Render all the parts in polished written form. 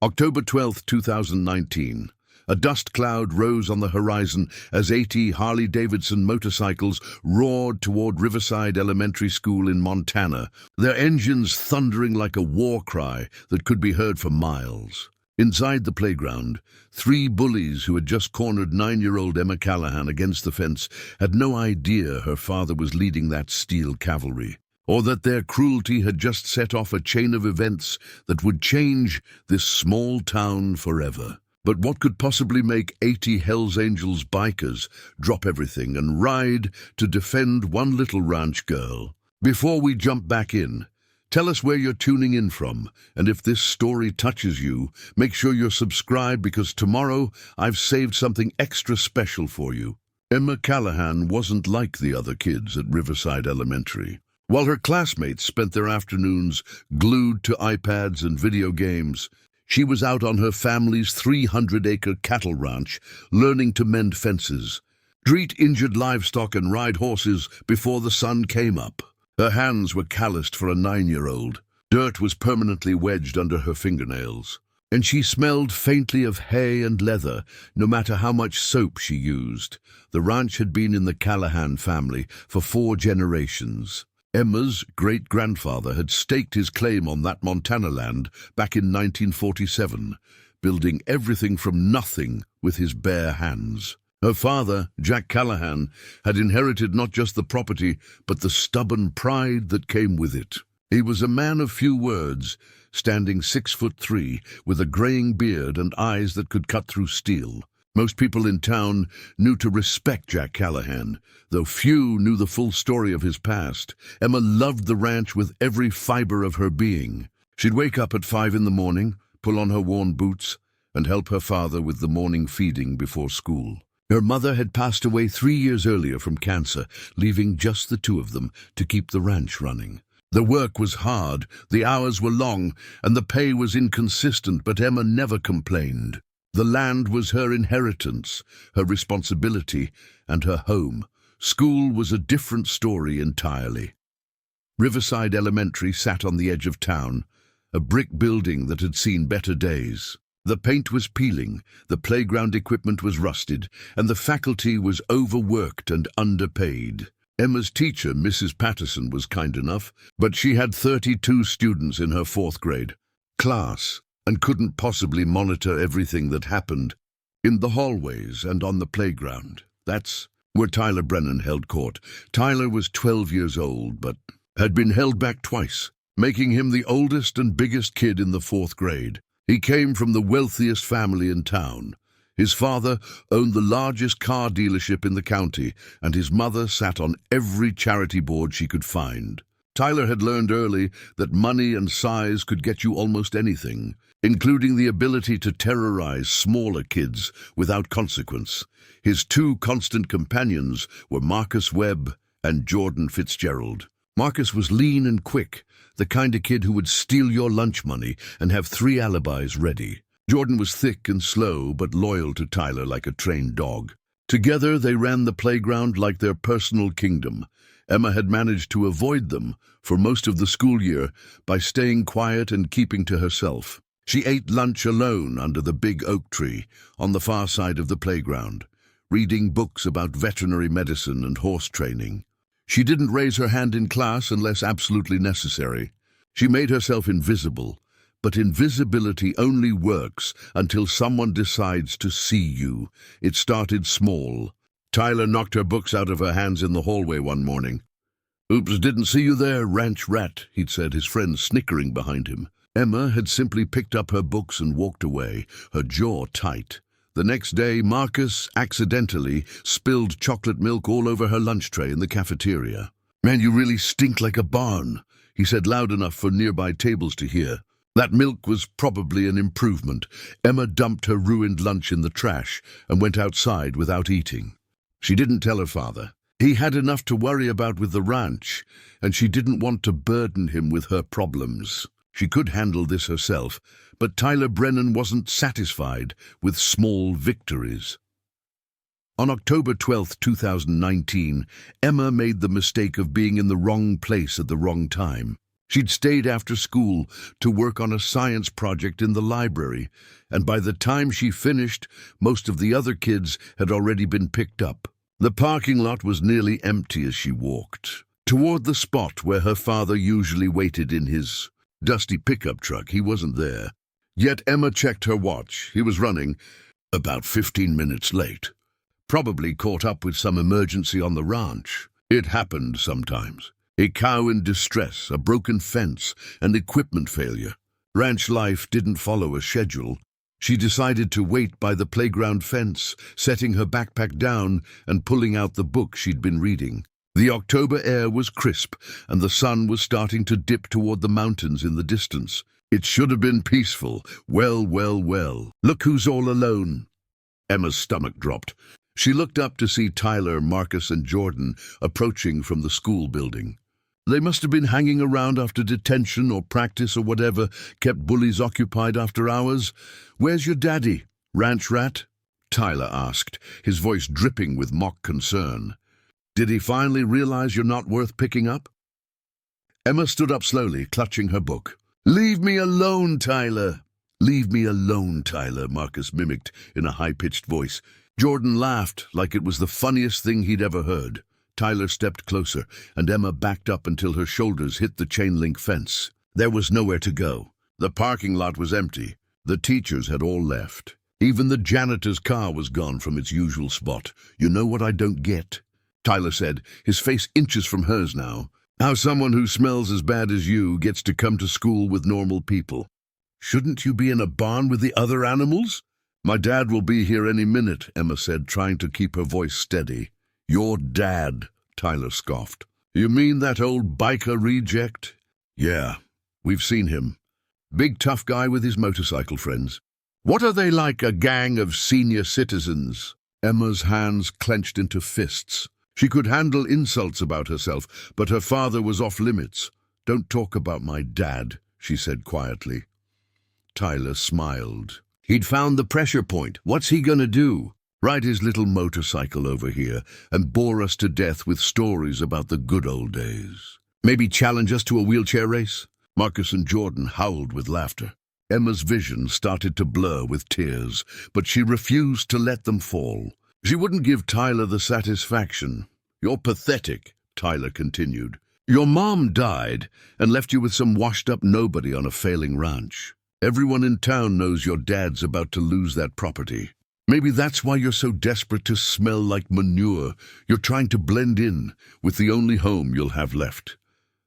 October 12, 2019. A dust cloud rose on the horizon as 80 Harley-Davidson motorcycles roared toward Riverside Elementary School in Montana, their engines thundering like a war cry that could be heard for miles. Inside the playground, 3 bullies who had just cornered 9-year-old Emma Callahan against the fence had no idea her father was leading that steel cavalry, or that their cruelty had just set off a chain of events that would change this small town forever. But what could possibly make 80 Hells Angels bikers drop everything and ride to defend one little ranch girl? Before we jump back in, tell us where you're tuning in from, and if this story touches you, make sure you're subscribed because tomorrow I've saved something extra special for you. Emma Callahan wasn't like the other kids at Riverside Elementary. While her classmates spent their afternoons glued to iPads and video games, she was out on her family's 300-acre cattle ranch, learning to mend fences, treat injured livestock and ride horses before the sun came up. Her hands were calloused for a 9-year-old. Dirt was permanently wedged under her fingernails, and she smelled faintly of hay and leather, no matter how much soap she used. The ranch had been in the Callahan family for 4 generations. Emma's great-grandfather had staked his claim on that Montana land back in 1947, building everything from nothing with his bare hands. Her father, Jack Callahan, had inherited not just the property, but the stubborn pride that came with it. He was a man of few words, standing 6'3", with a graying beard and eyes that could cut through steel. Most people in town knew to respect Jack Callahan, though few knew the full story of his past. Emma loved the ranch with every fiber of her being. She'd wake up at 5 in the morning, pull on her worn boots, and help her father with the morning feeding before school. Her mother had passed away 3 years earlier from cancer, leaving just the 2 of them to keep the ranch running. The work was hard, the hours were long, and the pay was inconsistent, but Emma never complained. The land was her inheritance, her responsibility, and her home. School was a different story entirely. Riverside Elementary sat on the edge of town, a brick building that had seen better days. The paint was peeling, the playground equipment was rusted, and the faculty was overworked and underpaid. Emma's teacher, Mrs. Patterson, was kind enough, but she had 32 students in her 4th grade class, and couldn't possibly monitor everything that happened in the hallways and on the playground. That's where Tyler Brennan held court. Tyler was 12 years old, but had been held back twice, making him the oldest and biggest kid in the 4th grade. He came from the wealthiest family in town. His father owned the largest car dealership in the county, and his mother sat on every charity board she could find. Tyler had learned early that money and size could get you almost anything, including the ability to terrorize smaller kids without consequence. His 2 constant companions were Marcus Webb and Jordan Fitzgerald. Marcus was lean and quick, the kind of kid who would steal your lunch money and have 3 alibis ready. Jordan was thick and slow, but loyal to Tyler like a trained dog. Together they ran the playground like their personal kingdom. Emma had managed to avoid them for most of the school year by staying quiet and keeping to herself. She ate lunch alone under the big oak tree on the far side of the playground, reading books about veterinary medicine and horse training. She didn't raise her hand in class unless absolutely necessary. She made herself invisible, but invisibility only works until someone decides to see you. It started small. Tyler knocked her books out of her hands in the hallway one morning. "Oops, didn't see you there, ranch rat," he'd said, his friend snickering behind him. Emma had simply picked up her books and walked away, her jaw tight. The next day, Marcus accidentally spilled chocolate milk all over her lunch tray in the cafeteria. "Man, you really stink like a barn," he said loud enough for nearby tables to hear. That milk was probably an improvement. Emma dumped her ruined lunch in the trash and went outside without eating. She didn't tell her father. He had enough to worry about with the ranch, and she didn't want to burden him with her problems. She could handle this herself, but Tyler Brennan wasn't satisfied with small victories. On October 12, 2019, Emma made the mistake of being in the wrong place at the wrong time. She'd stayed after school to work on a science project in the library, and by the time she finished, most of the other kids had already been picked up. The parking lot was nearly empty as she walked toward the spot where her father usually waited in his dusty pickup truck. He wasn't there. Yet Emma checked her watch. He was running about 15 minutes late. Probably caught up with some emergency on the ranch. It happened sometimes. A cow in distress, a broken fence, and equipment failure. Ranch life didn't follow a schedule. She decided to wait by the playground fence, setting her backpack down and pulling out the book she'd been reading. The October air was crisp, and the sun was starting to dip toward the mountains in the distance. It should have been peaceful. Well. Look who's all alone. Emma's stomach dropped. She looked up to see Tyler, Marcus, and Jordan approaching from the school building. They must have been hanging around after detention or practice or whatever kept Bullies occupied after hours. "Where's your daddy, ranch rat?" Tyler asked, his voice dripping with mock concern. "Did he finally realize you're not worth picking up?" Emma stood up slowly, clutching her book. "Leave me alone, Tyler." "Leave me alone, Tyler," Marcus mimicked in a high-pitched voice. Jordan laughed like it was the funniest thing he'd ever heard. Tyler stepped closer, and Emma backed up until her shoulders hit the chain-link fence. There was nowhere to go. The parking lot was empty. The teachers had all left. Even the janitor's car was gone from its usual spot. "You know what I don't get?" Tyler said, his face inches from hers now. "How someone who smells as bad as you gets to come to school with normal people. Shouldn't you be in a barn with the other animals?" "My dad will be here any minute," Emma said, trying to keep her voice steady. "Your dad," Tyler scoffed. "You mean that old biker reject?" "Yeah, we've seen him. Big tough guy with his motorcycle friends." "What are they like, a gang of senior citizens?" Emma's hands clenched into fists. She could handle insults about herself, but her father was off limits. "Don't talk about my dad," she said quietly. Tyler smiled. He'd found the pressure point. What's he gonna do? Ride his little motorcycle over here and bore us to death with stories about the good old days? Maybe challenge us to a wheelchair race? Marcus and Jordan howled with laughter. Emma's vision started to blur with tears, but she refused to let them fall. She wouldn't give Tyler the satisfaction. "You're pathetic," Tyler continued. "Your mom died and left you with some washed-up nobody on a failing ranch. Everyone in town knows your dad's about to lose that property. Maybe that's why you're so desperate to smell like manure. You're trying to blend in with the only home you'll have left."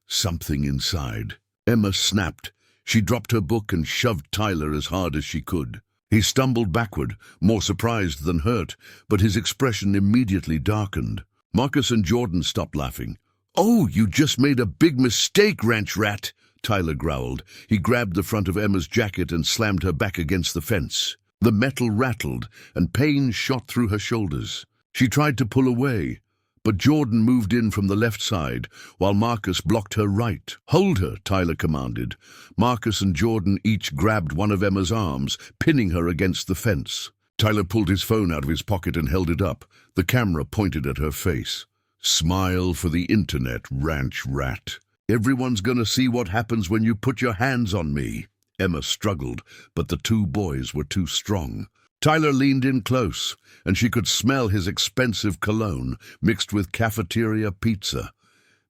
Something inside. Emma snapped. She dropped her book and shoved Tyler as hard as she could. He stumbled backward, more surprised than hurt, but his expression immediately darkened. Marcus and Jordan stopped laughing. "Oh, you just made a big mistake, ranch rat," Tyler growled. He grabbed the front of Emma's jacket and slammed her back against the fence. The metal rattled, and pain shot through her shoulders. She tried to pull away, but Jordan moved in from the left side, while Marcus blocked her right. "Hold her," Tyler commanded. Marcus and Jordan each grabbed one of Emma's arms, pinning her against the fence. Tyler pulled his phone out of his pocket and held it up. The camera pointed at her face. "Smile for the internet, ranch rat. Everyone's gonna see what happens when you put your hands on me." Emma struggled, but the two boys were too strong. Tyler leaned in close, and she could smell his expensive cologne mixed with cafeteria pizza.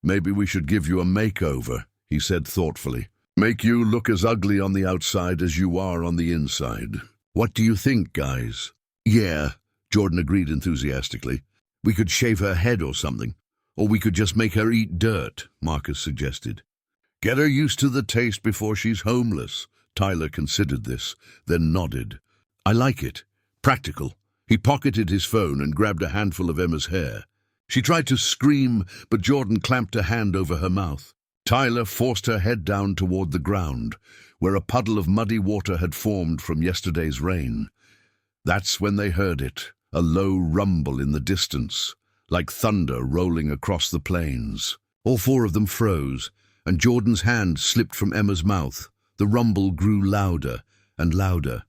"Maybe we should give you a makeover," he said thoughtfully. "Make you look as ugly on the outside as you are on the inside. What do you think, guys?" "Yeah," Jordan agreed enthusiastically. "We could shave her head or something. Or we could just make her eat dirt," Marcus suggested. "Get her used to the taste before she's homeless." Tyler considered this, then nodded. "I like it. Practical." He pocketed his phone and grabbed a handful of Emma's hair. She tried to scream, but Jordan clamped a hand over her mouth. Tyler forced her head down toward the ground, where a puddle of muddy water had formed from yesterday's rain. That's when they heard it, a low rumble in the distance, like thunder rolling across the plains. All four of them froze, and Jordan's hand slipped from Emma's mouth. The rumble grew louder and louder.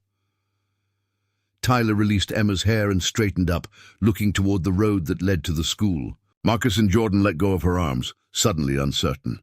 Tyler released Emma's hair and straightened up, looking toward the road that led to the school. Marcus and Jordan let go of her arms, suddenly uncertain.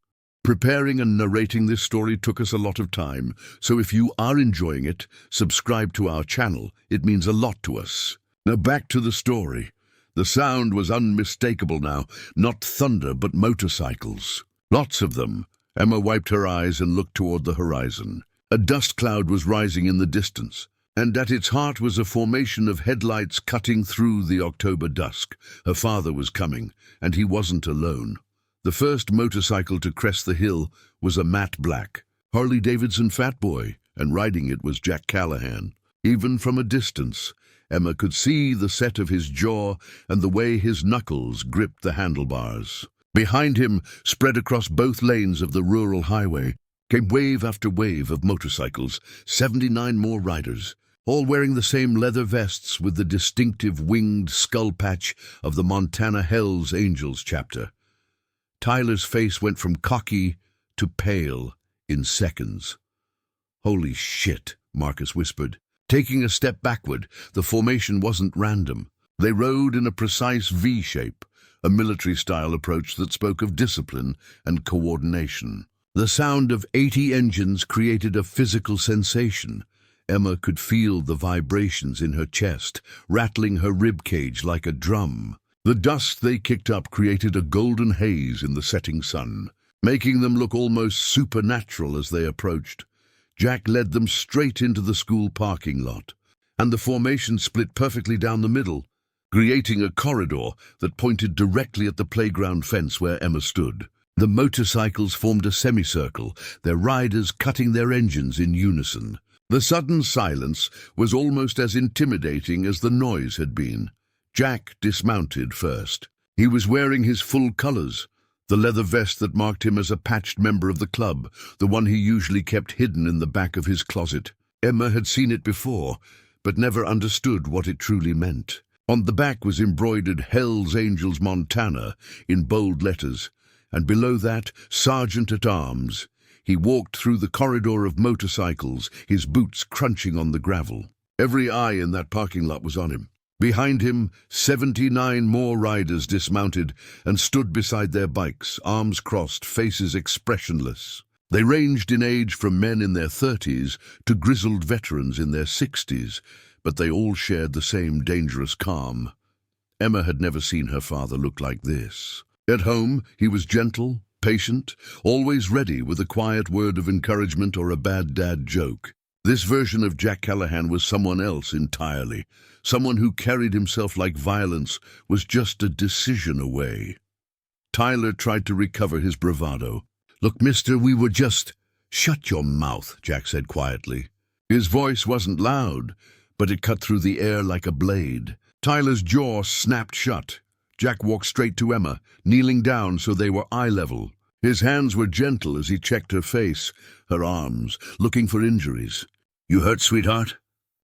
Preparing and narrating this story took us a lot of time, so if you are enjoying it, subscribe to our channel. It means a lot to us. Now back to the story. The sound was unmistakable now, not thunder but motorcycles. Lots of them. Emma wiped her eyes and looked toward the horizon. A dust cloud was rising in the distance, and at its heart was a formation of headlights cutting through the October dusk. Her father was coming, and he wasn't alone. The first motorcycle to crest the hill was a matte black Harley-Davidson Fat Boy, and riding it was Jack Callahan. Even from a distance, Emma could see the set of his jaw and the way his knuckles gripped the handlebars. Behind him, spread across both lanes of the rural highway, came wave after wave of motorcycles, 79 more riders, all wearing the same leather vests with the distinctive winged skull patch of the Montana Hells Angels chapter. Tyler's face went from cocky to pale in seconds. "Holy shit," Marcus whispered. Taking a step backward, the formation wasn't random. They rode in a precise V shape, a military-style approach that spoke of discipline and coordination. The sound of 80 engines created a physical sensation. Emma could feel the vibrations in her chest, rattling her rib cage like a drum. The dust they kicked up created a golden haze in the setting sun, making them look almost supernatural as they approached. Jack led them straight into the school parking lot, and the formation split perfectly down the middle, creating a corridor that pointed directly at the playground fence where Emma stood. The motorcycles formed a semicircle, their riders cutting their engines in unison. The sudden silence was almost as intimidating as the noise had been. Jack dismounted first. He was wearing his full colors, the leather vest that marked him as a patched member of the club, the one he usually kept hidden in the back of his closet. Emma had seen it before, but never understood what it truly meant. On the back was embroidered Hells Angels Montana in bold letters, and below that, Sergeant at Arms. He walked through the corridor of motorcycles, his boots crunching on the gravel. Every eye in that parking lot was on him. Behind him, 79 more riders dismounted and stood beside their bikes, arms crossed, faces expressionless. They ranged in age from men in their 30s to grizzled veterans in their 60s, but they all shared the same dangerous calm. Emma had never seen her father look like this. At home, he was gentle, patient, always ready with a quiet word of encouragement or a bad dad joke. This version of Jack Callahan was someone else entirely. Someone who carried himself like violence was just a decision away. Tyler tried to recover his bravado. "Look, mister, we were just—" "Shut your mouth," Jack said quietly. His voice wasn't loud, but it cut through the air like a blade. Tyler's jaw snapped shut. Jack walked straight to Emma, kneeling down so they were eye level. His hands were gentle as he checked her face, her arms, looking for injuries. "You hurt, sweetheart?"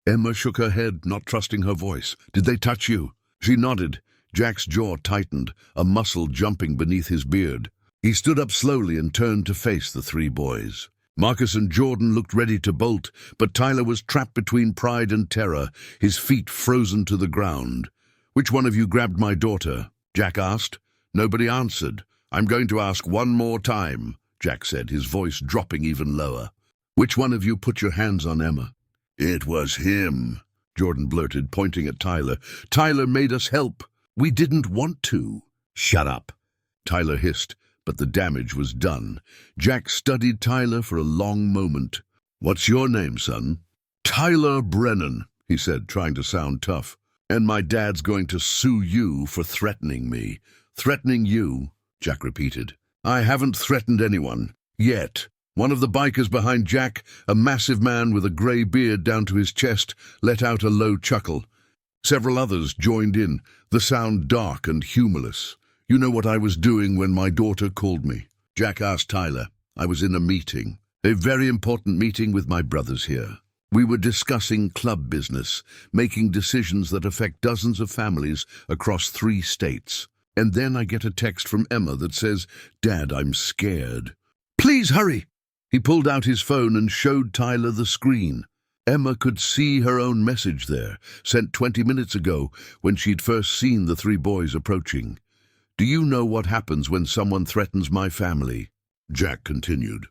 Emma shook her head, not trusting her voice. "Did they touch you?" She nodded. Jack's jaw tightened, a muscle jumping beneath his beard. He stood up slowly and turned to face the three boys. Marcus and Jordan looked ready to bolt, but Tyler was trapped between pride and terror, his feet frozen to the ground. "Which one of you grabbed my daughter?" Jack asked. Nobody answered. "I'm going to ask one more time," Jack said, his voice dropping even lower. "Which one of you put your hands on Emma?" "It was him," Jordan blurted, pointing at Tyler. "Tyler made us help. We didn't want to." "Shut up," Tyler hissed, but the damage was done. Jack studied Tyler for a long moment. "What's your name, son?" "Tyler Brennan," he said, trying to sound tough. "And my dad's going to sue you for threatening me." "Threatening you?" Jack repeated. "I haven't threatened anyone. Yet." One of the bikers behind Jack, a massive man with a grey beard down to his chest, let out a low chuckle. Several others joined in, the sound dark and humorless. "You know what I was doing when my daughter called me?" Jack asked Tyler. "I was in a meeting. A very important meeting with my brothers here. We were discussing club business, making decisions that affect dozens of families across 3 states. And then I get a text from Emma that says, 'Dad, I'm scared.'" "Please hurry!" He pulled out his phone and showed Tyler the screen. Emma could see her own message there, sent 20 minutes ago when she'd first seen the 3 boys approaching. "Do you know what happens when someone threatens my family?" Jack continued.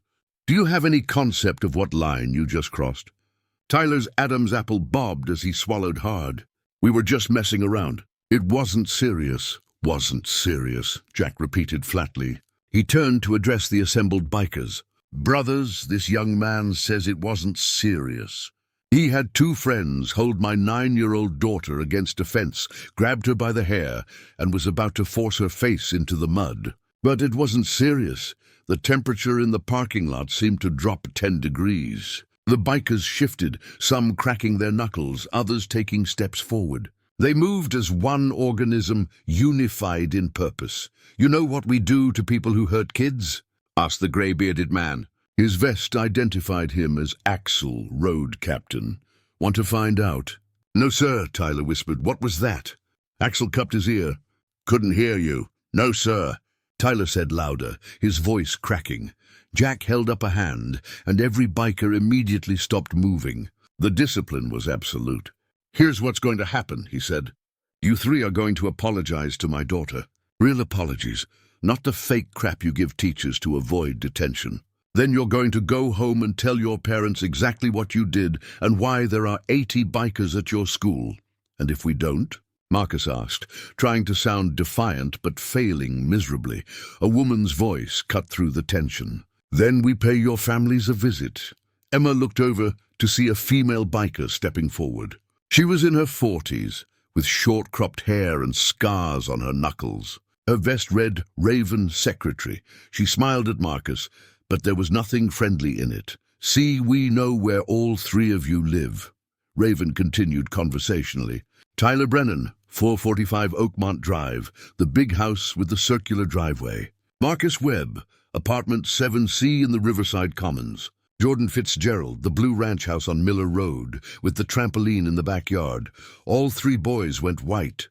Do you have any concept of what line you just crossed? Tyler's Adam's apple bobbed as he swallowed hard. We were just messing around. It wasn't serious. Wasn't serious, Jack repeated flatly. He turned to address the assembled bikers. Brothers, this young man says it wasn't serious. He had two friends hold my 9-year-old daughter against a fence, grabbed her by the hair, and was about to force her face into the mud. But it wasn't serious. The temperature in the parking lot seemed to drop 10 degrees. The bikers shifted, some cracking their knuckles, others taking steps forward. They moved as one organism, unified in purpose. You know what we do to people who hurt kids? Asked the grey-bearded man. His vest identified him as Axel, road captain. Want to find out? No, sir, Tyler whispered. What was that? Axel cupped his ear. Couldn't hear you. No, sir. Tyler said louder, his voice cracking. Jack held up a hand, and every biker immediately stopped moving. The discipline was absolute. Here's what's going to happen, he said. You three are going to apologize to my daughter. Real apologies, not the fake crap you give teachers to avoid detention. Then you're going to go home and tell your parents exactly what you did and why there are 80 bikers at your school. And if we don't? Marcus asked, trying to sound defiant but failing miserably. A woman's voice cut through the tension. Then we pay your families a visit. Emma looked over to see a female biker stepping forward. She was in her 40s, with short-cropped hair and scars on her knuckles. Her vest read Raven Secretary. She smiled at Marcus, but there was nothing friendly in it. See, we know where all three of you live. Raven continued conversationally. Tyler Brennan, 445 Oakmont Drive, the big house with the circular driveway. Marcus Webb, apartment 7C in the Riverside Commons. Jordan Fitzgerald, the Blue Ranch House on Miller Road, with the trampoline in the backyard. All three boys went white.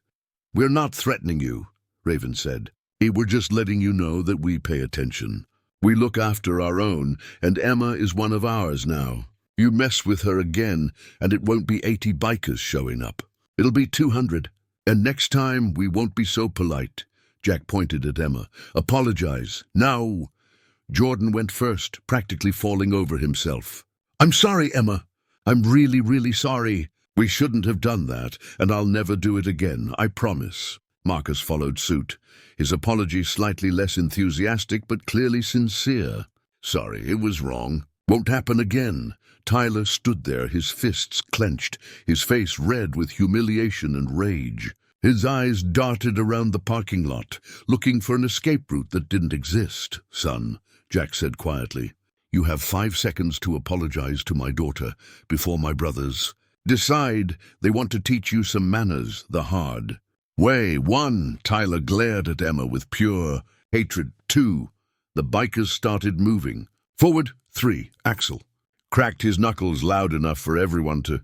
We're not threatening you, Raven said. We're just letting you know that we pay attention. We look after our own, and Emma is one of ours now. You mess with her again, and it won't be 80 bikers showing up. It'll be 200. And next time, we won't be so polite. Jack pointed at Emma. Apologize. Now. Jordan went first, practically falling over himself. I'm sorry, Emma. I'm really, really sorry. We shouldn't have done that, and I'll never do it again, I promise. Marcus followed suit, his apology slightly less enthusiastic but clearly sincere. Sorry, it was wrong. Won't happen again. Tyler stood there, his fists clenched, his face red with humiliation and rage. His eyes darted around the parking lot, looking for an escape route that didn't exist. Son, Jack said quietly, you have 5 seconds to apologize to my daughter before my brothers decide they want to teach you some manners the hard way. 1, Tyler glared at Emma with pure hatred. 2, the bikers started moving. Forward. 3, Axel cracked his knuckles loud enough for everyone to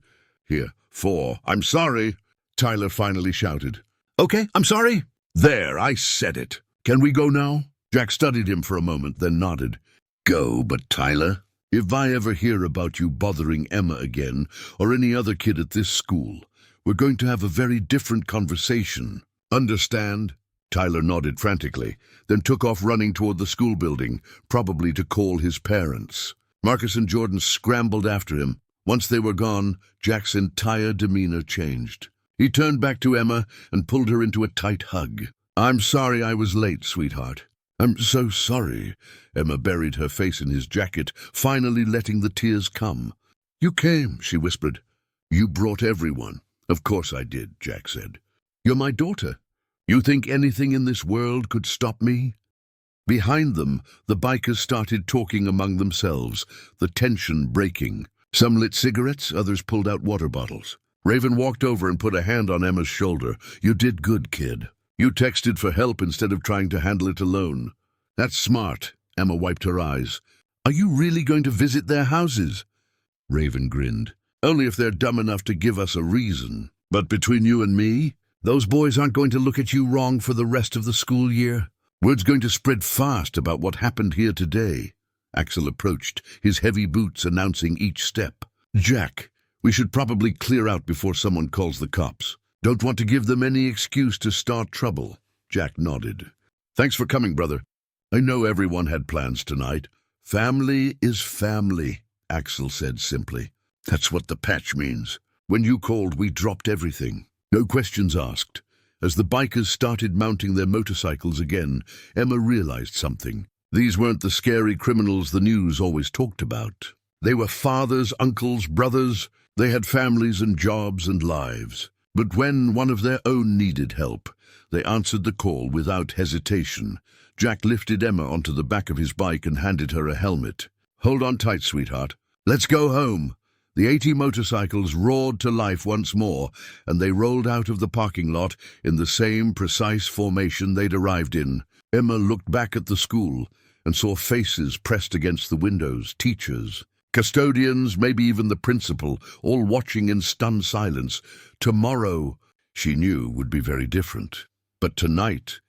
hear. 4, I'm sorry, Tyler finally shouted. Okay, I'm sorry. There, I said it. Can we go now? Jack studied him for a moment, then nodded. Go, but Tyler, if I ever hear about you bothering Emma again, or any other kid at this school, we're going to have a very different conversation. Understand? Tyler nodded frantically, then took off running toward the school building, probably to call his parents. Marcus and Jordan scrambled after him. Once they were gone, Jack's entire demeanor changed. He turned back to Emma and pulled her into a tight hug. I'm sorry I was late, sweetheart. I'm so sorry. Emma buried her face in his jacket, finally letting the tears come. You came, she whispered. You brought everyone. Of course I did, Jack said. You're my daughter. You think anything in this world could stop me? Behind them, the bikers started talking among themselves, the tension breaking. Some lit cigarettes, others pulled out water bottles. Raven walked over and put a hand on Emma's shoulder. You did good, kid. You texted for help instead of trying to handle it alone. That's smart. Emma wiped her eyes. Are you really going to visit their houses? Raven grinned. Only if they're dumb enough to give us a reason. But between you and me, those boys aren't going to look at you wrong for the rest of the school year. Word's going to spread fast about what happened here today. Axel approached, his heavy boots announcing each step. Jack, we should probably clear out before someone calls the cops. Don't want to give them any excuse to start trouble. Jack nodded. Thanks for coming, brother. I know everyone had plans tonight. Family is family, Axel said simply. That's what the patch means. When you called, we dropped everything. No questions asked. As the bikers started mounting their motorcycles again, Emma realized something. These weren't the scary criminals the news always talked about. They were fathers, uncles, brothers. They had families and jobs and lives. But when one of their own needed help, they answered the call without hesitation. Jack lifted Emma onto the back of his bike and handed her a helmet. Hold on tight, sweetheart. Let's go home. The 80 motorcycles roared to life once more, and they rolled out of the parking lot in the same precise formation they'd arrived in. Emma looked back at the school and saw faces pressed against the windows, teachers, custodians, maybe even the principal, all watching in stunned silence. Tomorrow, she knew, would be very different. But tonight,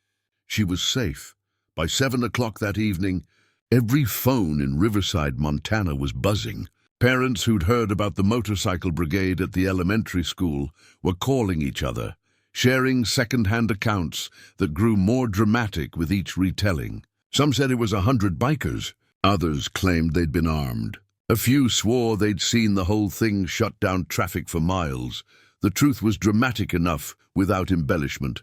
she was safe. By 7 o'clock that evening, every phone in Riverside, Montana was buzzing. Parents who'd heard about the motorcycle brigade at the elementary school were calling each other, sharing second-hand accounts that grew more dramatic with each retelling. Some said it was 100 bikers. Others claimed they'd been armed. A few swore they'd seen the whole thing shut down traffic for miles. The truth was dramatic enough without embellishment.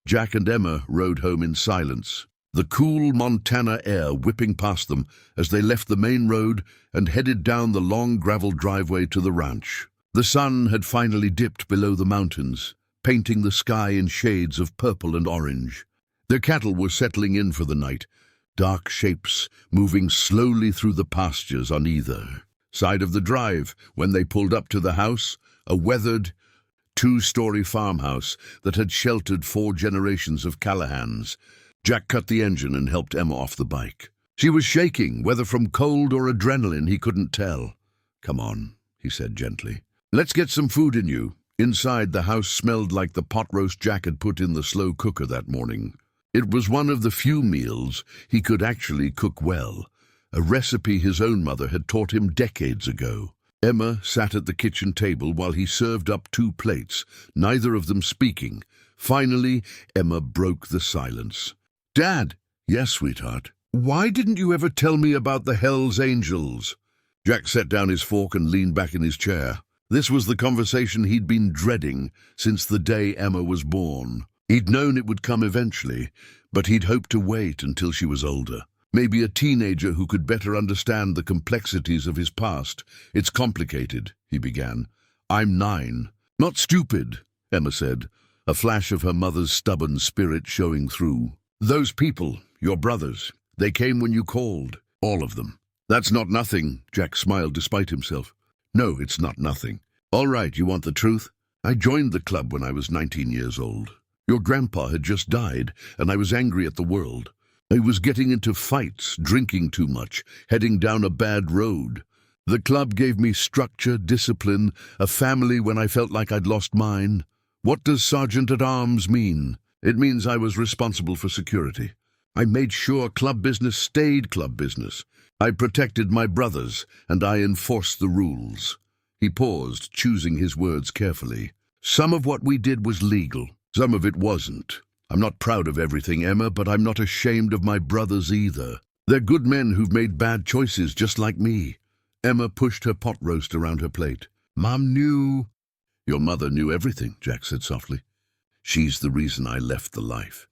Jack and Emma rode home in silence, the cool Montana air whipping past them as they left the main road and headed down the long gravel driveway to the ranch. The sun had finally dipped below the mountains, painting the sky in shades of purple and orange. Their cattle were settling in for the night, dark shapes moving slowly through the pastures on either side of the drive. When they pulled up to the house, a weathered, two-story farmhouse that had sheltered 4 generations of Callahans, Jack cut the engine and helped Emma off the bike. She was shaking, whether from cold or adrenaline he couldn't tell. Come on, he said gently. Let's get some food in you. Inside, the house smelled like the pot roast Jack had put in the slow cooker that morning. It was one of the few meals he could actually cook well, a recipe his own mother had taught him decades ago. Emma sat at the kitchen table while he served up 2 plates, neither of them speaking. Finally, Emma broke the silence. Dad! Yes, sweetheart. Why didn't you ever tell me about the Hells Angels? Jack set down his fork and leaned back in his chair. This was the conversation he'd been dreading since the day Emma was born. He'd known it would come eventually, but he'd hoped to wait until she was older. Maybe a teenager who could better understand the complexities of his past. It's complicated, he began. I'm 9. Not stupid, Emma said, a flash of her mother's stubborn spirit showing through. Those people, your brothers, they came when you called, all of them. That's not nothing, Jack smiled despite himself. No, it's not nothing. All right, you want the truth? I joined the club when I was 19 years old. Your grandpa had just died, and I was angry at the world. I was getting into fights, drinking too much, heading down a bad road. The club gave me structure, discipline, a family when I felt like I'd lost mine. What does Sergeant-at-Arms mean? It means I was responsible for security. I made sure club business stayed club business. I protected my brothers, and I enforced the rules. He paused, choosing his words carefully. Some of what we did was legal. Some of it wasn't. I'm not proud of everything, Emma, but I'm not ashamed of my brothers either. They're good men who've made bad choices just like me. Emma pushed her pot roast around her plate. Mom knew. Your mother knew everything, Jack said softly. She's the reason I left the life.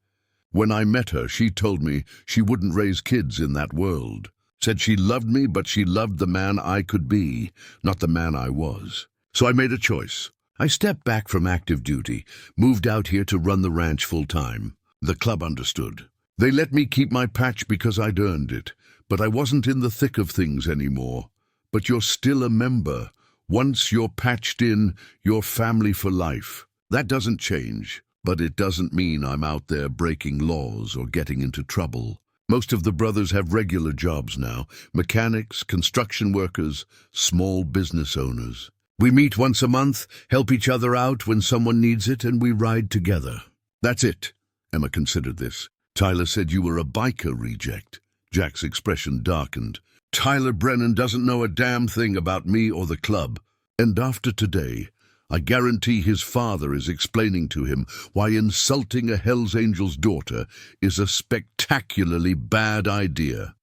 When I met her, she told me she wouldn't raise kids in that world. Said she loved me, but she loved the man I could be, not the man I was. So I made a choice. I stepped back from active duty, moved out here to run the ranch full-time. The club understood. They let me keep my patch because I'd earned it, but I wasn't in the thick of things anymore. But you're still a member. Once you're patched in, you're family for life. That doesn't change, but it doesn't mean I'm out there breaking laws or getting into trouble. Most of the brothers have regular jobs now, mechanics, construction workers, small business owners. We meet once a month, help each other out when someone needs it, and we ride together. That's it. Emma considered this. Tyler said you were a biker reject. Jack's expression darkened. Tyler Brennan doesn't know a damn thing about me or the club. And after today, I guarantee his father is explaining to him why insulting a Hells Angel's daughter is a spectacularly bad idea.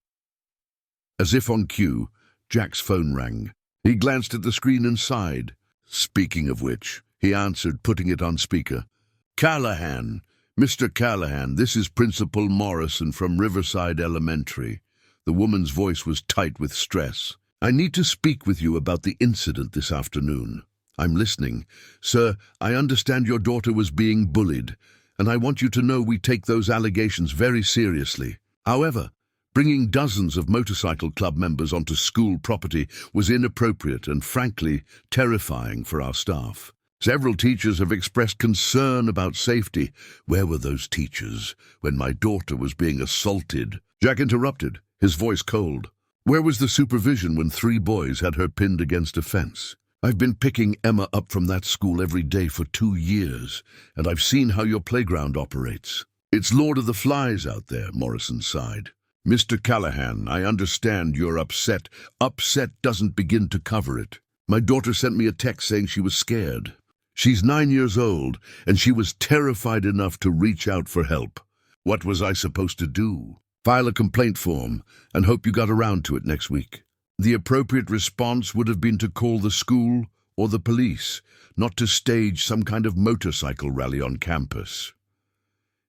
As if on cue, Jack's phone rang. He glanced at the screen and sighed. Speaking of which, he answered, putting it on speaker. Callahan, Mr. Callahan, this is Principal Morrison from Riverside Elementary. The woman's voice was tight with stress. I need to speak with you about the incident this afternoon. I'm listening. Sir, I understand your daughter was being bullied, and I want you to know we take those allegations very seriously. However, bringing dozens of motorcycle club members onto school property was inappropriate and, frankly, terrifying for our staff. Several teachers have expressed concern about safety. Where were those teachers when my daughter was being assaulted? Jack interrupted, his voice cold. Where was the supervision when 3 boys had her pinned against a fence? I've been picking Emma up from that school every day for 2 years, and I've seen how your playground operates. It's Lord of the Flies out there, Morrison sighed. Mr. Callahan, I understand you're upset. Upset doesn't begin to cover it. My daughter sent me a text saying she was scared. She's 9 years old, and she was terrified enough to reach out for help. What was I supposed to do? File a complaint form and hope you got around to it next week. The appropriate response would have been to call the school or the police, not to stage some kind of motorcycle rally on campus.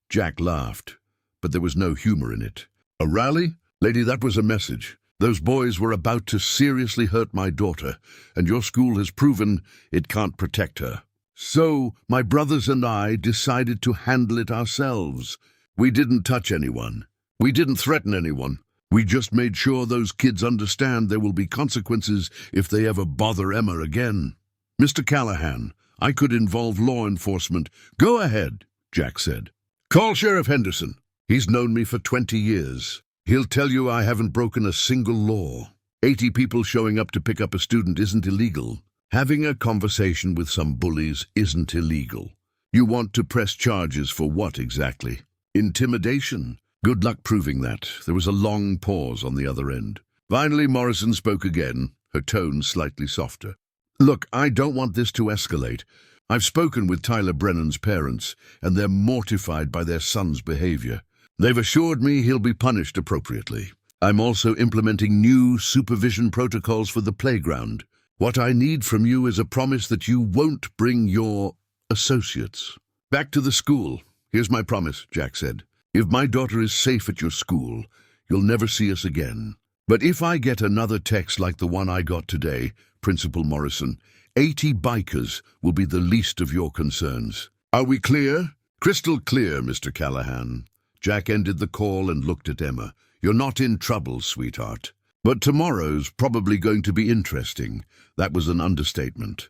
Jack laughed, but there was no humor in it. A rally? Lady, that was a message. Those boys were about to seriously hurt my daughter, and your school has proven it can't protect her. So, my brothers and I decided to handle it ourselves. We didn't touch anyone. We didn't threaten anyone. We just made sure those kids understand there will be consequences if they ever bother Emma again. Mr. Callahan, I could involve law enforcement. Go ahead, Jack said. Call Sheriff Henderson. He's known me for 20 years. He'll tell you I haven't broken a single law. 80 people showing up to pick up a student isn't illegal. Having a conversation with some bullies isn't illegal. You want to press charges for what exactly? Intimidation. Good luck proving that. There was a long pause on the other end. Finally, Morrison spoke again, her tone slightly softer. Look, I don't want this to escalate. I've spoken with Tyler Brennan's parents, and they're mortified by their son's behavior. They've assured me he'll be punished appropriately. I'm also implementing new supervision protocols for the playground. What I need from you is a promise that you won't bring your associates back to the school. Here's my promise, Jack said. If my daughter is safe at your school, you'll never see us again. But if I get another text like the one I got today, Principal Morrison, 80 bikers will be the least of your concerns. Are we clear? Crystal clear, Mr. Callahan. Jack ended the call and looked at Emma. You're not in trouble, sweetheart. But tomorrow's probably going to be interesting. That was an understatement.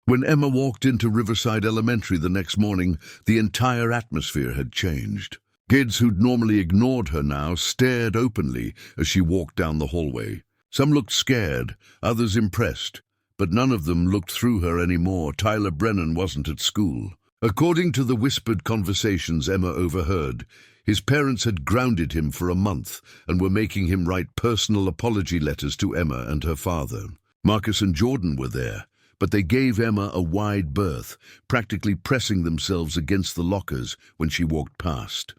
When Emma walked into Riverside Elementary the next morning, the entire atmosphere had changed. Kids who'd normally ignored her now stared openly as she walked down the hallway. Some looked scared, others impressed, but none of them looked through her anymore. Tyler Brennan wasn't at school. According to the whispered conversations Emma overheard, his parents had grounded him for a month and were making him write personal apology letters to Emma and her father. Marcus and Jordan were there, but they gave Emma a wide berth, practically pressing themselves against the lockers when she walked past.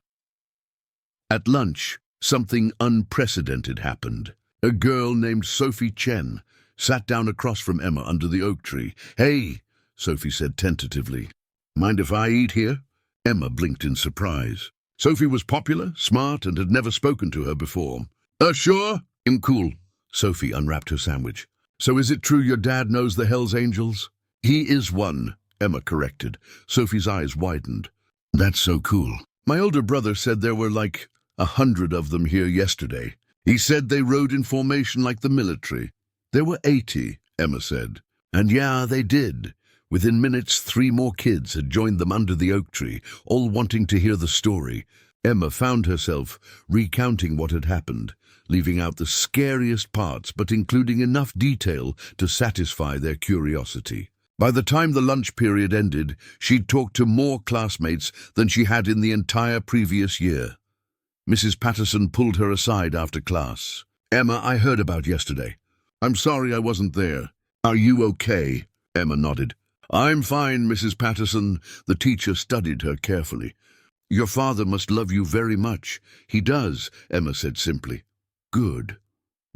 At lunch, something unprecedented happened. A girl named Sophie Chen sat down across from Emma under the oak tree. Hey, Sophie said tentatively. Mind if I eat here? Emma blinked in surprise. Sophie was popular, smart, and had never spoken to her before. Sure? I'm cool. Sophie unwrapped her sandwich. So is it true your dad knows the Hells Angels? He is one, Emma corrected. Sophie's eyes widened. That's so cool. My older brother said there were like 100 of them here yesterday. He said they rode in formation like the military. There were 80, Emma said. And yeah, they did. Within minutes, 3 more kids had joined them under the oak tree, all wanting to hear the story. Emma found herself recounting what had happened, leaving out the scariest parts but including enough detail to satisfy their curiosity. By the time the lunch period ended, she'd talked to more classmates than she had in the entire previous year. Mrs. Patterson pulled her aside after class. Emma, I heard about yesterday. I'm sorry I wasn't there. Are you okay? Emma nodded. I'm fine, Mrs. Patterson. The teacher studied her carefully. Your father must love you very much. He does, Emma said simply. Good.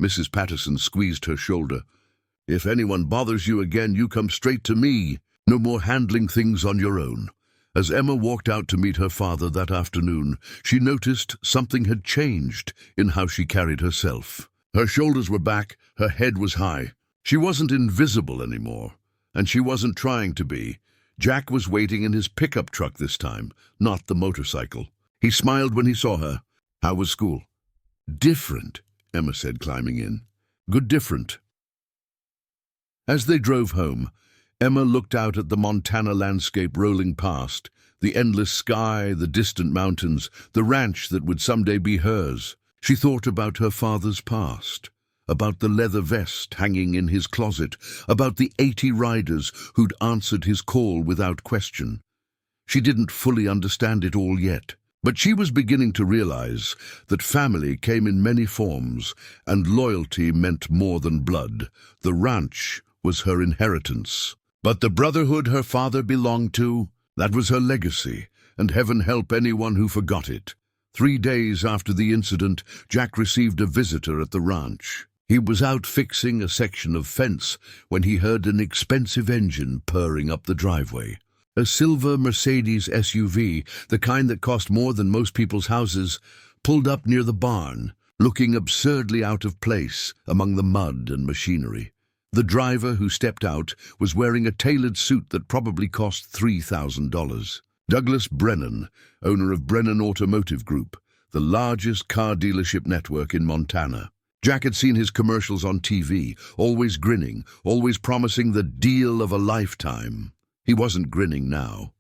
Mrs. Patterson squeezed her shoulder. If anyone bothers you again, you come straight to me. No more handling things on your own. As Emma walked out to meet her father that afternoon, she noticed something had changed in how she carried herself. Her shoulders were back, her head was high. She wasn't invisible anymore, and she wasn't trying to be. Jack was waiting in his pickup truck this time, not the motorcycle. He smiled when he saw her. How was school? Different, Emma said, climbing in. Good different. As they drove home, Emma looked out at the Montana landscape rolling past, the endless sky, the distant mountains, the ranch that would someday be hers. She thought about her father's past, about the leather vest hanging in his closet, about the 80 riders who'd answered his call without question. She didn't fully understand it all yet, but she was beginning to realize that family came in many forms, and loyalty meant more than blood. The ranch was her inheritance. But the Brotherhood her father belonged to, that was her legacy, and heaven help anyone who forgot it. 3 days after the incident, Jack received a visitor at the ranch. He was out fixing a section of fence when he heard an expensive engine purring up the driveway. A silver Mercedes SUV, the kind that cost more than most people's houses, pulled up near the barn, looking absurdly out of place among the mud and machinery. The driver who stepped out was wearing a tailored suit that probably cost $3,000. Douglas Brennan, owner of Brennan Automotive Group, the largest car dealership network in Montana. Jack had seen his commercials on TV, always grinning, always promising the deal of a lifetime. He wasn't grinning now.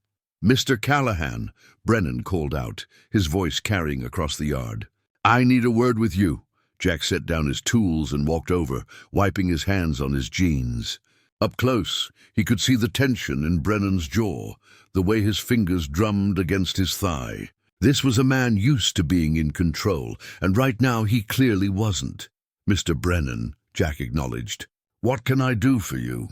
Mr. Callahan, Brennan called out, his voice carrying across the yard. I need a word with you. Jack set down his tools and walked over, wiping his hands on his jeans. Up close, he could see the tension in Brennan's jaw, the way his fingers drummed against his thigh. This was a man used to being in control, and right now he clearly wasn't. Mr. Brennan, Jack acknowledged. What can I do for you?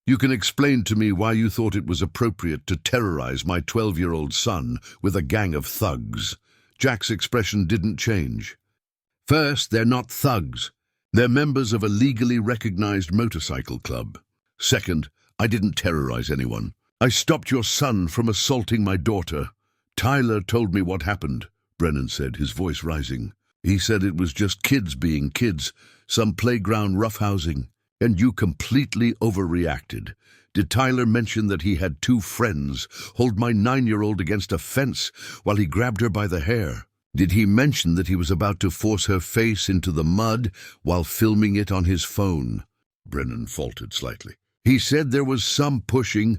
You can explain to me why you thought it was appropriate to terrorize my 12-year-old son with a gang of thugs. Jack's expression didn't change. First, they're not thugs. They're members of a legally recognized motorcycle club. Second, I didn't terrorize anyone. I stopped your son from assaulting my daughter. Tyler told me what happened, Brennan said, his voice rising. He said it was just kids being kids, some playground roughhousing, and you completely overreacted. Did Tyler mention that he had 2 friends hold my 9-year-old against a fence while he grabbed her by the hair? Did he mention that he was about to force her face into the mud while filming it on his phone? Brennan faltered slightly. He said there was some pushing.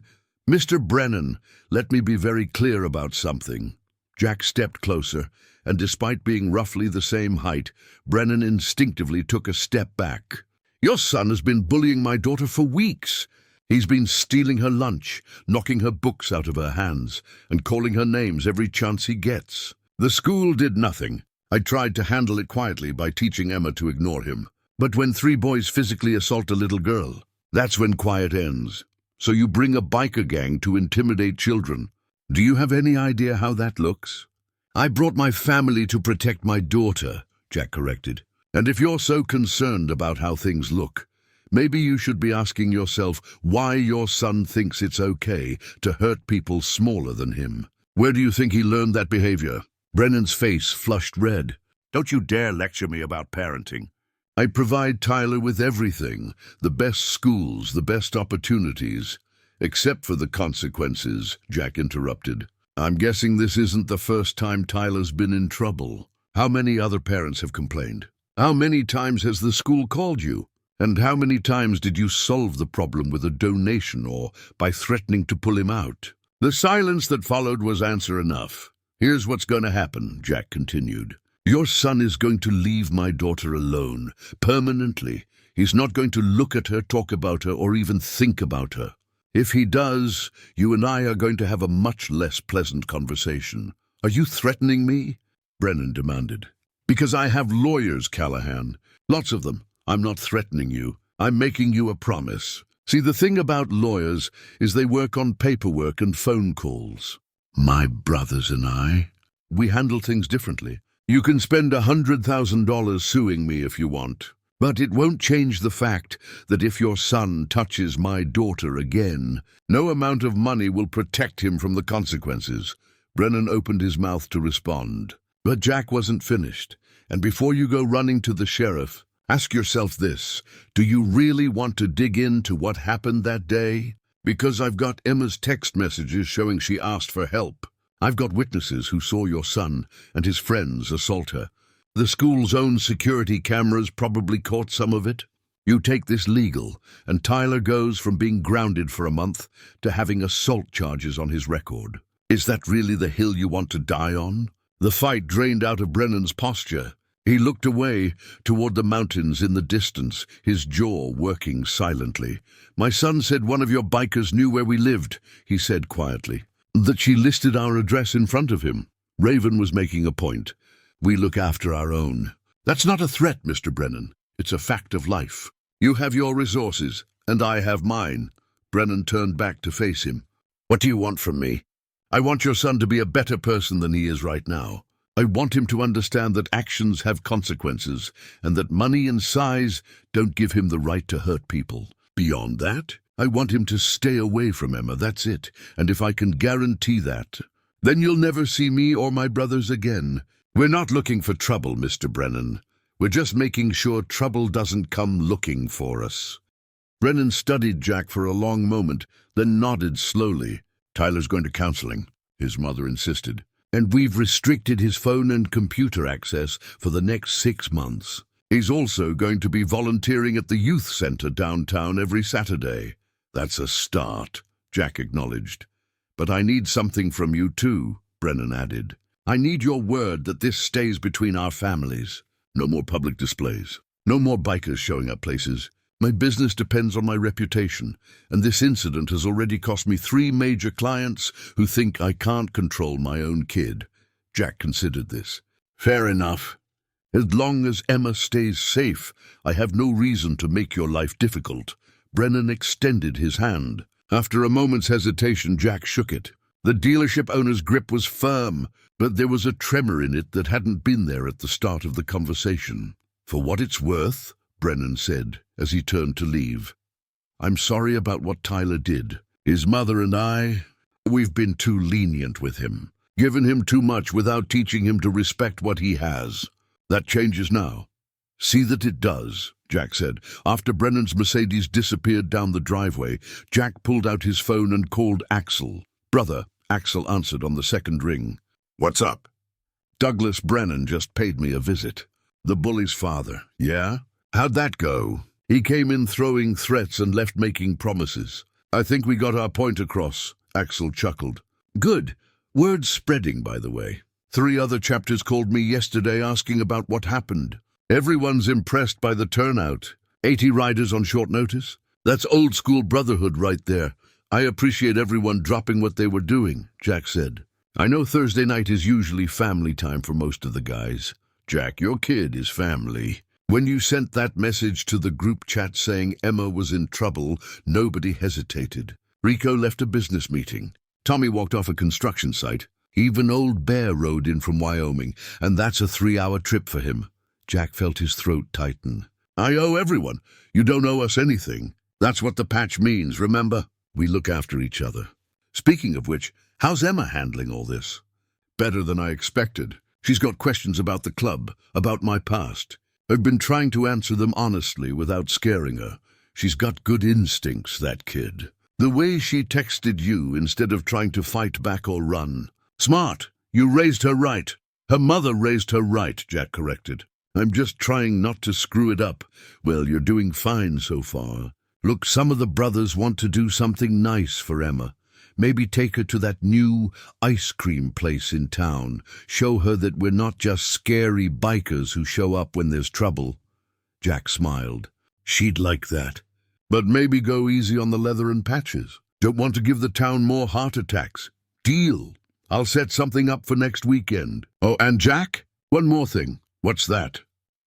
Mr. Brennan, let me be very clear about something. Jack stepped closer, and despite being roughly the same height, Brennan instinctively took a step back. Your son has been bullying my daughter for weeks. He's been stealing her lunch, knocking her books out of her hands, and calling her names every chance he gets. The school did nothing. I tried to handle it quietly by teaching Emma to ignore him. But when 3 boys physically assault a little girl, that's when quiet ends. So you bring a biker gang to intimidate children. Do you have any idea how that looks? I brought my family to protect my daughter, Jack corrected. And if you're so concerned about how things look, maybe you should be asking yourself why your son thinks it's okay to hurt people smaller than him. Where do you think he learned that behavior? Brennan's face flushed red. Don't you dare lecture me about parenting. I provide Tyler with everything, the best schools, the best opportunities. Except for the consequences, Jack interrupted. I'm guessing this isn't the first time Tyler's been in trouble. How many other parents have complained? How many times has the school called you? And how many times did you solve the problem with a donation or by threatening to pull him out? The silence that followed was answer enough. Here's what's going to happen, Jack continued. Your son is going to leave my daughter alone, permanently. He's not going to look at her, talk about her, or even think about her. If he does, you and I are going to have a much less pleasant conversation. Are you threatening me? Brennan demanded. Because I have lawyers, Callahan. Lots of them. I'm not threatening you. I'm making you a promise. See, the thing about lawyers is they work on paperwork and phone calls. My brothers and I, we handle things differently. You can spend $100,000 suing me if you want, but it won't change the fact that if your son touches my daughter again, no amount of money will protect him from the consequences. Brennan opened his mouth to respond, but Jack wasn't finished. And before you go running to the sheriff, ask yourself this: do you really want to dig into what happened that day? Because I've got Emma's text messages showing she asked for help. I've got witnesses who saw your son and his friends assault her. The school's own security cameras probably caught some of it. You take this legal, and Tyler goes from being grounded for a month to having assault charges on his record. Is that really the hill you want to die on? The fight drained out of Brennan's posture. He looked away toward the mountains in the distance, his jaw working silently. My son said one of your bikers knew where we lived, he said quietly. That she listed our address in front of him. Raven was making a point. We look after our own. That's not a threat, Mr. Brennan. It's a fact of life. You have your resources, and I have mine. Brennan turned back to face him. What do you want from me? I want your son to be a better person than he is right now. I want him to understand that actions have consequences, and that money and size don't give him the right to hurt people. Beyond that, I want him to stay away from Emma, that's it. And if I can guarantee that, then you'll never see me or my brothers again. We're not looking for trouble, Mr. Brennan. We're just making sure trouble doesn't come looking for us. Brennan studied Jack for a long moment, then nodded slowly. Tyler's going to counseling, his mother insisted. And we've restricted his phone and computer access for the next 6 months. He's also going to be volunteering at the youth center downtown every Saturday. That's a start, Jack acknowledged. But I need something from you too, Brennan added. I need your word that this stays between our families. No more public displays. No more bikers showing up places. My business depends on my reputation, and this incident has already cost me 3 major clients who think I can't control my own kid. Jack considered this. Fair enough. As long as Emma stays safe, I have no reason to make your life difficult. Brennan extended his hand. After a moment's hesitation, Jack shook it. The dealership owner's grip was firm, but there was a tremor in it that hadn't been there at the start of the conversation. For what it's worth, Brennan said as he turned to leave, I'm sorry about what Tyler did. His mother and we've been too lenient with him, given him too much without teaching him to respect what he has. That changes now. See that it does, Jack said. After Brennan's Mercedes disappeared down the driveway, Jack pulled out his phone and called Axel. Brother, Axel answered on the second ring. What's up? Douglas Brennan just paid me a visit. The Bullies' father, yeah? How'd that go? He came in throwing threats and left making promises. I think we got our point across, Axel chuckled. Good. Word's spreading, by the way. 3 other chapters called me yesterday asking about what happened. Everyone's impressed by the turnout. 80 riders on short notice? That's old-school Brotherhood right there. I appreciate everyone dropping what they were doing, Jack said. I know Thursday night is usually family time for most of the guys. Jack, your kid is family. When you sent that message to the group chat saying Emma was in trouble, nobody hesitated. Rico left a business meeting. Tommy walked off a construction site. Even Old Bear rode in from Wyoming, and that's a 3-hour trip for him. Jack felt his throat tighten. I owe everyone. You don't owe us anything. That's what the patch means, remember? We look after each other. Speaking of which, how's Emma handling all this? Better than I expected. She's got questions about the club, about my past. I've been trying to answer them honestly without scaring her. She's got good instincts, that kid. The way she texted you instead of trying to fight back or run. Smart. You raised her right. Her mother raised her right, Jack corrected. I'm just trying not to screw it up. Well, you're doing fine so far. Look, some of the brothers want to do something nice for Emma. Maybe take her to that new ice cream place in town. Show her that we're not just scary bikers who show up when there's trouble. Jack smiled. She'd like that. But maybe go easy on the leather and patches. Don't want to give the town more heart attacks. Deal. I'll set something up for next weekend. Oh, and Jack, one more thing. What's that?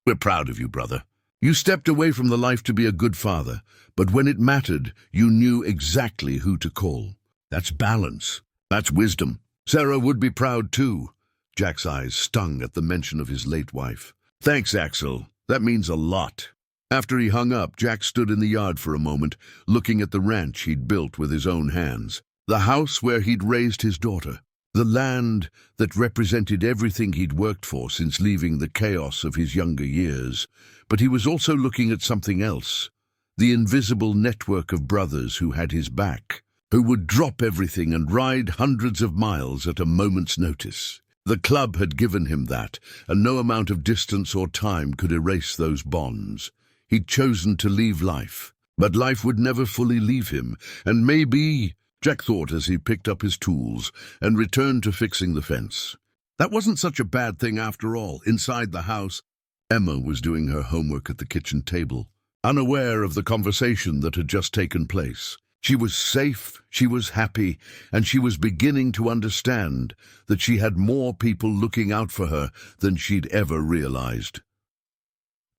We're proud of you, brother. You stepped away from the life to be a good father, but when it mattered, you knew exactly who to call. That's balance. That's wisdom. Sarah would be proud too. Jack's eyes stung at the mention of his late wife. Thanks, Axel. That means a lot. After he hung up, Jack stood in the yard for a moment, looking at the ranch he'd built with his own hands. The house where he'd raised his daughter. The land that represented everything he'd worked for since leaving the chaos of his younger years. But he was also looking at something else. The invisible network of brothers who had his back, who would drop everything and ride hundreds of miles at a moment's notice. The club had given him that, and no amount of distance or time could erase those bonds. He'd chosen to leave life, but life would never fully leave him, and maybe, Jack thought as he picked up his tools and returned to fixing the fence. That wasn't such a bad thing after all. Inside the house, Emma was doing her homework at the kitchen table, unaware of the conversation that had just taken place. She was safe, she was happy, and she was beginning to understand that she had more people looking out for her than she'd ever realized.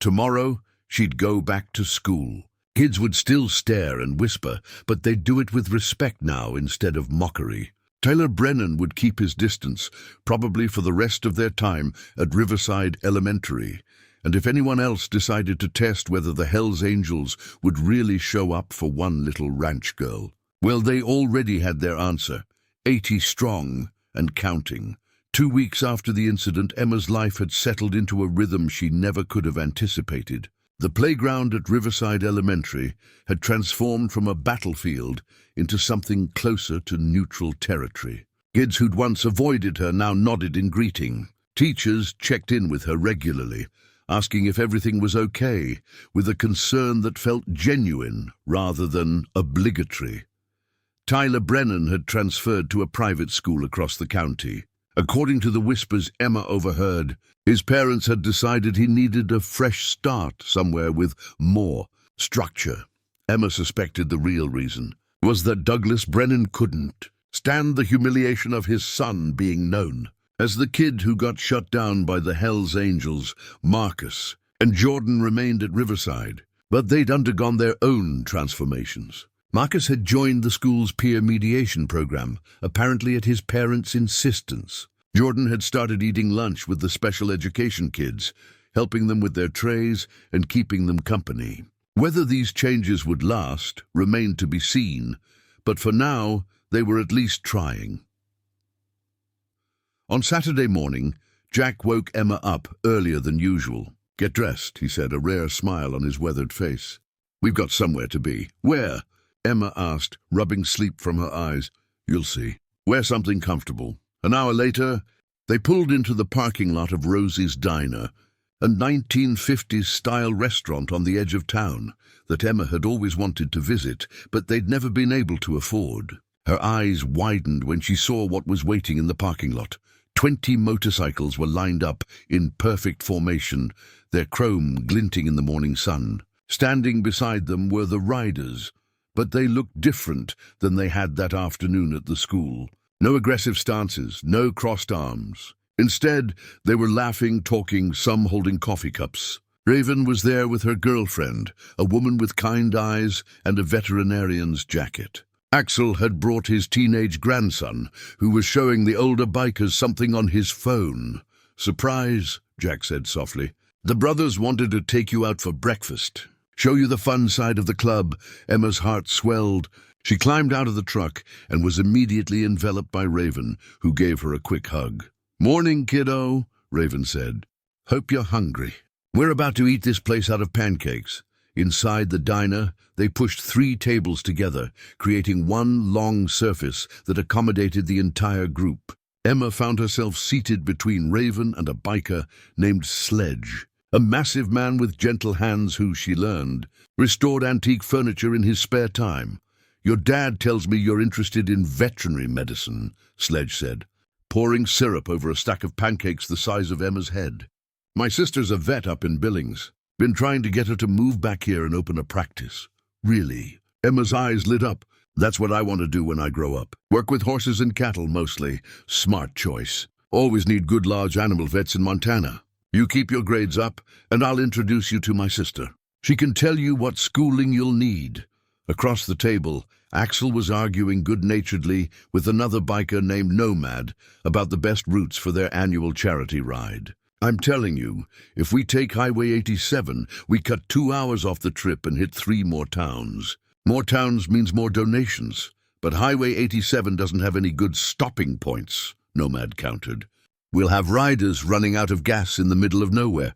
Tomorrow, she'd go back to school. Kids would still stare and whisper, but they'd do it with respect now instead of mockery. Tyler Brennan would keep his distance, probably for the rest of their time at Riverside Elementary. And if anyone else decided to test whether the Hells Angels would really show up for one little ranch girl, well, they already had their answer. 80 strong and counting. 2 weeks after the incident, Emma's life had settled into a rhythm she never could have anticipated. The playground at Riverside Elementary had transformed from a battlefield into something closer to neutral territory. Kids who'd once avoided her now nodded in greeting. Teachers checked in with her regularly, asking if everything was okay, with a concern that felt genuine rather than obligatory. Tyler Brennan had transferred to a private school across the county. According to the whispers Emma overheard, his parents had decided he needed a fresh start somewhere with more structure. Emma suspected the real reason was that Douglas Brennan couldn't stand the humiliation of his son being known as the kid who got shut down by the Hells Angels. Marcus and Jordan remained at Riverside, but they'd undergone their own transformations. Marcus had joined the school's peer mediation program, apparently at his parents' insistence. Jordan had started eating lunch with the special education kids, helping them with their trays and keeping them company. Whether these changes would last remained to be seen, but for now they were at least trying. On Saturday morning, Jack woke Emma up earlier than usual. "Get dressed," he said, a rare smile on his weathered face. "We've got somewhere to be." "Where?" Emma asked, rubbing sleep from her eyes. "You'll see. Wear something comfortable." An hour later, they pulled into the parking lot of Rosie's Diner, a 1950s-style restaurant on the edge of town that Emma had always wanted to visit, but they'd never been able to afford. Her eyes widened when she saw what was waiting in the parking lot. 20 motorcycles were lined up in perfect formation, their chrome glinting in the morning sun. Standing beside them were the riders, but they looked different than they had that afternoon at the school. No aggressive stances, no crossed arms. Instead, they were laughing, talking, some holding coffee cups. Raven was there with her girlfriend, a woman with kind eyes and a veterinarian's jacket. Axel had brought his teenage grandson, who was showing the older bikers something on his phone. "Surprise," Jack said softly. "The brothers wanted to take you out for breakfast. Show you the fun side of the club." Emma's heart swelled. She climbed out of the truck and was immediately enveloped by Raven, who gave her a quick hug. "Morning, kiddo," Raven said. "Hope you're hungry. We're about to eat this place out of pancakes." Inside the diner, they pushed 3 tables together, creating one long surface that accommodated the entire group. Emma found herself seated between Raven and a biker named Sledge, a massive man with gentle hands who, she learned, restored antique furniture in his spare time. "Your dad tells me you're interested in veterinary medicine," Sledge said, pouring syrup over a stack of pancakes the size of Emma's head. "My sister's a vet up in Billings. Been trying to get her to move back here and open a practice." "Really?" Emma's eyes lit up. "That's what I want to do when I grow up. Work with horses and cattle mostly." "Smart choice. Always need good large animal vets in Montana." You keep your grades up, and I'll introduce you to my sister. She can tell you what schooling you'll need." Across the table, Axel was arguing good-naturedly with another biker named Nomad about the best routes for their annual charity ride. "I'm telling you, if we take Highway 87, we cut 2 hours off the trip and hit 3 more towns. More towns means more donations, but Highway 87 doesn't have any good stopping points," Nomad countered. "We'll have riders running out of gas in the middle of nowhere."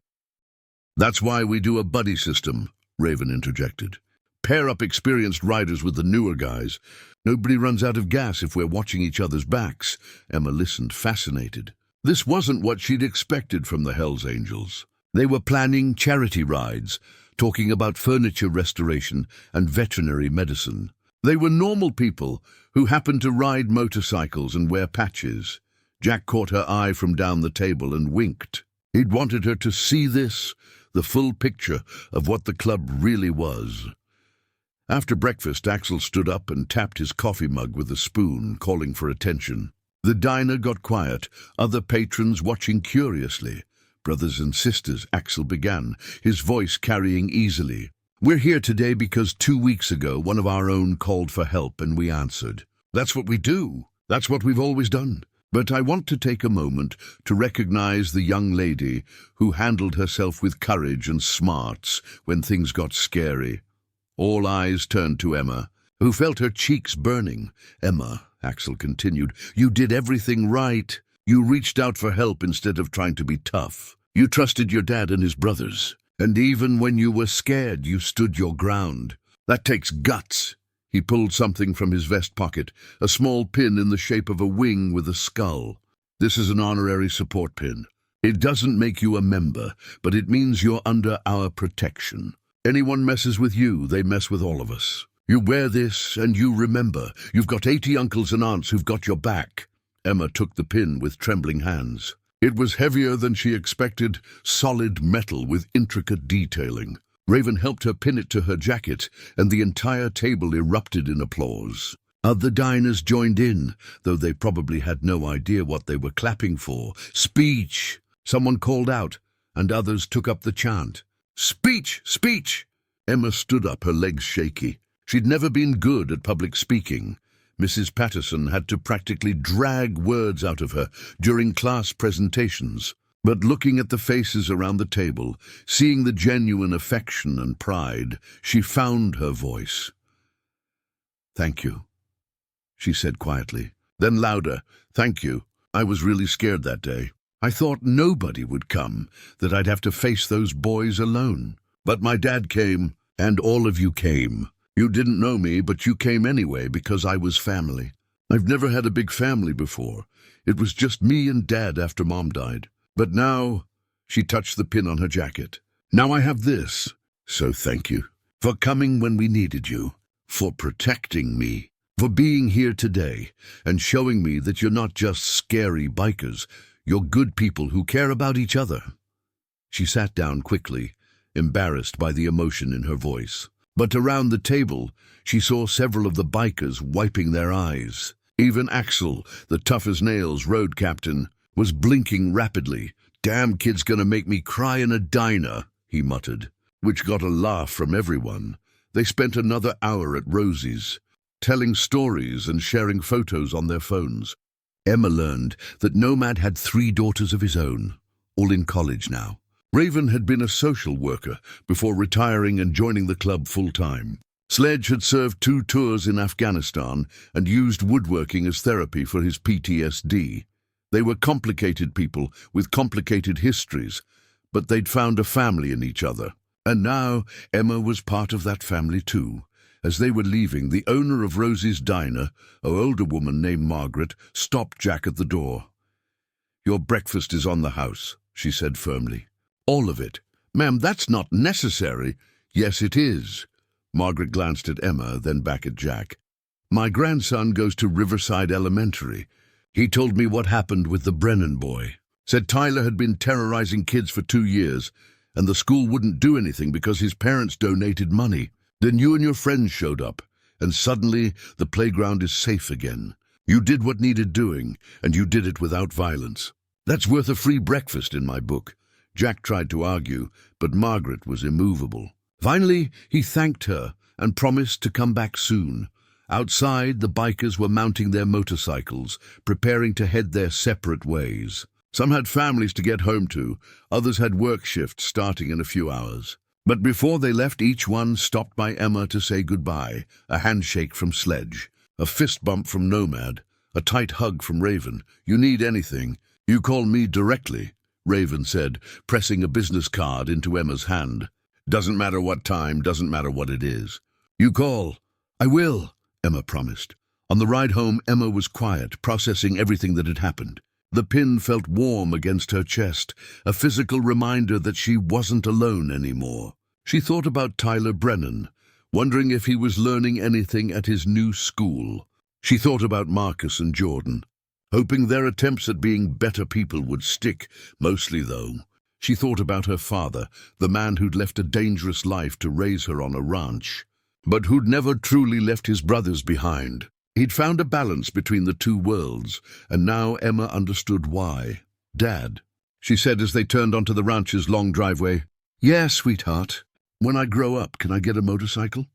"That's why we do a buddy system," Raven interjected. "Pair up experienced riders with the newer guys. Nobody runs out of gas if we're watching each other's backs." Emma listened, fascinated. This wasn't what she'd expected from the Hells Angels. They were planning charity rides, talking about furniture restoration and veterinary medicine. They were normal people who happened to ride motorcycles and wear patches. Jack caught her eye from down the table and winked. He'd wanted her to see this, the full picture of what the club really was. After breakfast, Axel stood up and tapped his coffee mug with a spoon, calling for attention. The diner got quiet, other patrons watching curiously. "Brothers and sisters," Axel began, his voice carrying easily. "We're here today because 2 weeks ago one of our own called for help and we answered. That's what we do. That's what we've always done. But I want to take a moment to recognize the young lady who handled herself with courage and smarts when things got scary." All eyes turned to Emma, who felt her cheeks burning. "Emma," Axel continued, "you did everything right. You reached out for help instead of trying to be tough. You trusted your dad and his brothers. And even when you were scared, you stood your ground. That takes guts." He pulled something from his vest pocket, a small pin in the shape of a wing with a skull. "This is an honorary support pin. It doesn't make you a member, but it means you're under our protection. Anyone messes with you, they mess with all of us. You wear this and you remember. You've got 80 uncles and aunts who've got your back." Emma took the pin with trembling hands. It was heavier than she expected, solid metal with intricate detailing. Raven helped her pin it to her jacket, and the entire table erupted in applause. Other diners joined in, though they probably had no idea what they were clapping for. "Speech!" Someone called out, and others took up the chant. "Speech! Speech!" Emma stood up, her legs shaky. She'd never been good at public speaking. Mrs. Patterson had to practically drag words out of her during class presentations. But looking at the faces around the table, seeing the genuine affection and pride, she found her voice. "Thank you," she said quietly. Then louder, "Thank you. I was really scared that day. I thought nobody would come, that I'd have to face those boys alone. But my dad came, and all of you came. You didn't know me, but you came anyway because I was family. I've never had a big family before. It was just me and Dad after Mom died. But now," she touched the pin on her jacket, "now I have this. So thank you for coming when we needed you, for protecting me, for being here today and showing me that you're not just scary bikers, you're good people who care about each other." She sat down quickly, embarrassed by the emotion in her voice. But around the table, she saw several of the bikers wiping their eyes. Even Axel, the tough-as-nails road captain, was blinking rapidly. "Damn kid's gonna make me cry in a diner," he muttered, which got a laugh from everyone. They spent another hour at Rosie's, telling stories and sharing photos on their phones. Emma learned that Nomad had 3 daughters of his own, all in college now. Raven had been a social worker before retiring and joining the club full-time. Sledge had served 2 tours in Afghanistan and used woodworking as therapy for his PTSD. They were complicated people with complicated histories, but they'd found a family in each other. And now Emma was part of that family too. As they were leaving, the owner of Rosie's diner, an older woman named Margaret, stopped Jack at the door. "Your breakfast is on the house," she said firmly. "All of it." "Ma'am, that's not necessary." "Yes, it is." Margaret glanced at Emma, then back at Jack. "My grandson goes to Riverside Elementary. He told me what happened with the Brennan boy. Said Tyler had been terrorizing kids for 2 years, and the school wouldn't do anything because his parents donated money. Then you and your friends showed up, and suddenly the playground is safe again. You did what needed doing, and you did it without violence. That's worth a free breakfast in my book." Jack tried to argue, but Margaret was immovable. Finally, he thanked her and promised to come back soon. Outside, the bikers were mounting their motorcycles, preparing to head their separate ways. Some had families to get home to, others had work shifts starting in a few hours. But before they left, each one stopped by Emma to say goodbye, a handshake from Sledge, a fist bump from Nomad, a tight hug from Raven. "You need anything, you call me directly," Raven said, pressing a business card into Emma's hand. "Doesn't matter what time, doesn't matter what it is. You call." "I will," Emma promised. On the ride home, Emma was quiet, processing everything that had happened. The pin felt warm against her chest, a physical reminder that she wasn't alone anymore. She thought about Tyler Brennan, wondering if he was learning anything at his new school. She thought about Marcus and Jordan, hoping their attempts at being better people would stick, mostly though. She thought about her father, the man who'd left a dangerous life to raise her on a ranch, but who'd never truly left his brothers behind. He'd found a balance between the two worlds, and now Emma understood why. "Dad," she said as they turned onto the ranch's long driveway. "Yeah, sweetheart. When I grow up, can I get a motorcycle?"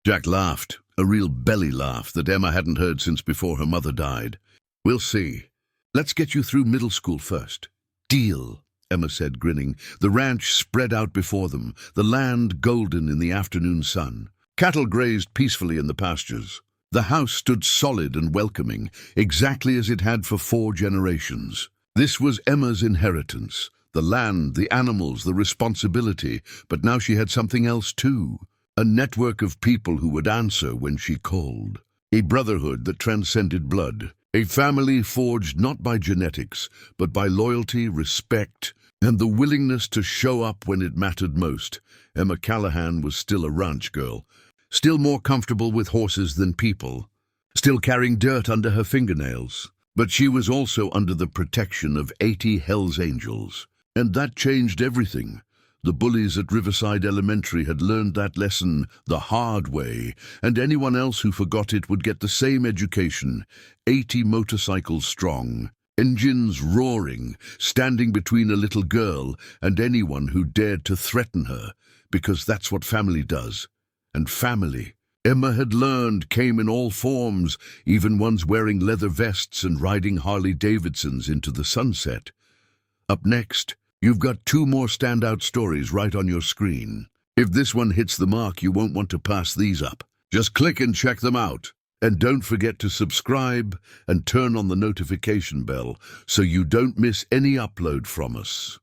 Jack laughed, a real belly laugh that Emma hadn't heard since before her mother died. "We'll see. Let's get you through middle school first." "Deal," Emma said, grinning. The ranch spread out before them, the land golden in the afternoon sun. Cattle grazed peacefully in the pastures. The house stood solid and welcoming, exactly as it had for 4 generations. This was Emma's inheritance, the land, the animals, the responsibility, but now she had something else too, a network of people who would answer when she called. A brotherhood that transcended blood, a family forged not by genetics, but by loyalty, respect, and the willingness to show up when it mattered most. Emma Callahan was still a ranch girl, still more comfortable with horses than people, still carrying dirt under her fingernails. But she was also under the protection of 80 Hells Angels. And that changed everything. The bullies at Riverside Elementary had learned that lesson the hard way, and anyone else who forgot it would get the same education. 80 motorcycles strong, engines roaring, standing between a little girl and anyone who dared to threaten her, because that's what family does. And family, Emma had learned, came in all forms, even ones wearing leather vests and riding Harley-Davidsons into the sunset. Up next, you've got 2 more standout stories right on your screen. If this one hits the mark, you won't want to pass these up. Just click and check them out. And don't forget to subscribe and turn on the notification bell so you don't miss any upload from us.